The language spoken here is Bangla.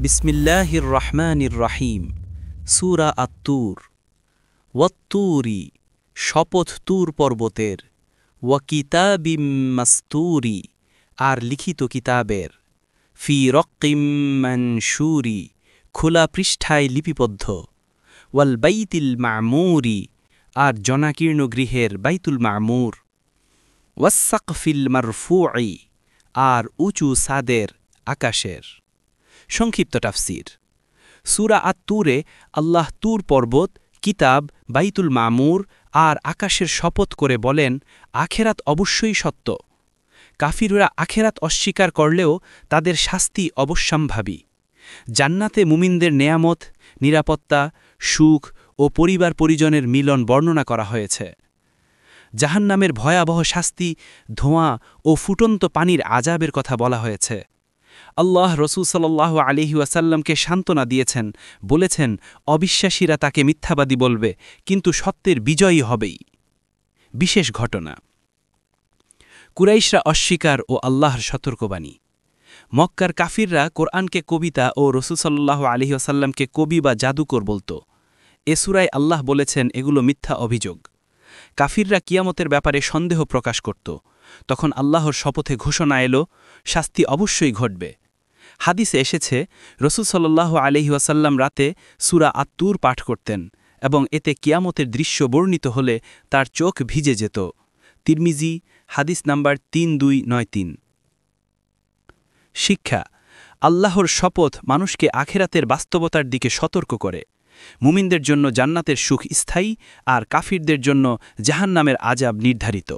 বিসমিল্লাহির রহমানির রহিম। সূরা আত-তুর। ওয়াত-তুরি, শপথ তুর পর্বতের। ওয়া কিতাবিম মাসতুরি, আর লিখিত কিতাবের। ফি রক্কিম মানশুরি, খোলা পৃষ্ঠায় লিপিবদ্ধ। ওয়াল বাইতিল মা'মুরি, আর জনাকীর্ণ গৃহের বাইতুল মা'মুর। ওয়াস-সাকফিল মারফুই, আর উঁচু সাদের আকাশের। সংক্ষিপ্ত তাফসীর। সূরা আত-তুরে আল্লাহ তুর পর্বত, কিতাব, বাইতুল মামুর আর আকাশের শপথ করে বলেন, আখেরাত অবশ্যই সত্য। কাফিররা আখেরাত অস্বীকার করলেও তাদের শাস্তি অবশ্যম্ভাবী। জান্নাতে মুমিনদের নেয়ামত, নিরাপত্তা, সুখ ও পরিবার পরিজনের মিলন বর্ণনা করা হয়েছে। জাহান্নামের ভয়াবহ শাস্তি, ধোঁয়া ও ফুটন্ত পানির আযাবের কথা বলা হয়েছে। আল্লাহ রসূল সাল্লাল্লাহু আলাইহি ওয়াসাল্লামকে সান্ত্বনা দিয়েছেন, বলেছেন, অবিশ্বাসীরা তাকে মিথ্যাবাদী বলবে, কিন্তু সত্যের বিজয়ী হবেই। বিশেষ ঘটনা। কুরাইশরা অস্বীকার ও আল্লাহর সতর্কবাণী। মক্কার কাফিররা কোরআনকে কবিতা ও রসূল সাল্লাল্লাহু আলাইহি ওয়াসাল্লামকে কবি বা জাদুকর বলত। এ সূরায় আল্লাহ বলেছেন, এগুলো মিথ্যা অভিযোগ। কাফিররা কিয়ামতের ব্যাপারে সন্দেহ প্রকাশ করত। তখন আল্লাহর শপথে ঘোষণা এলো, শাস্তি অবশ্যই ঘটবে। হাদিসে এসেছে, রসূল সাল্লাল্লাহু আলাইহি ওয়াসাল্লাম রাতে সূরা আত-তুর পাঠ করতেন এবং এতে কিয়ামতের দৃশ্য বর্ণিত হলে তার চোখ ভিজে যেত। তিরমিজি, হাদিস নাম্বার ৩২৯৩। শিক্ষা। আল্লাহর শপথ মানুষকে আখেরাতের বাস্তবতার দিকে সতর্ক করে। মুমিনদের জন্য জান্নাতের সুখ স্থায়ী, আর কাফিরদের জন্য জাহান্নামের আযাব নির্ধারিত।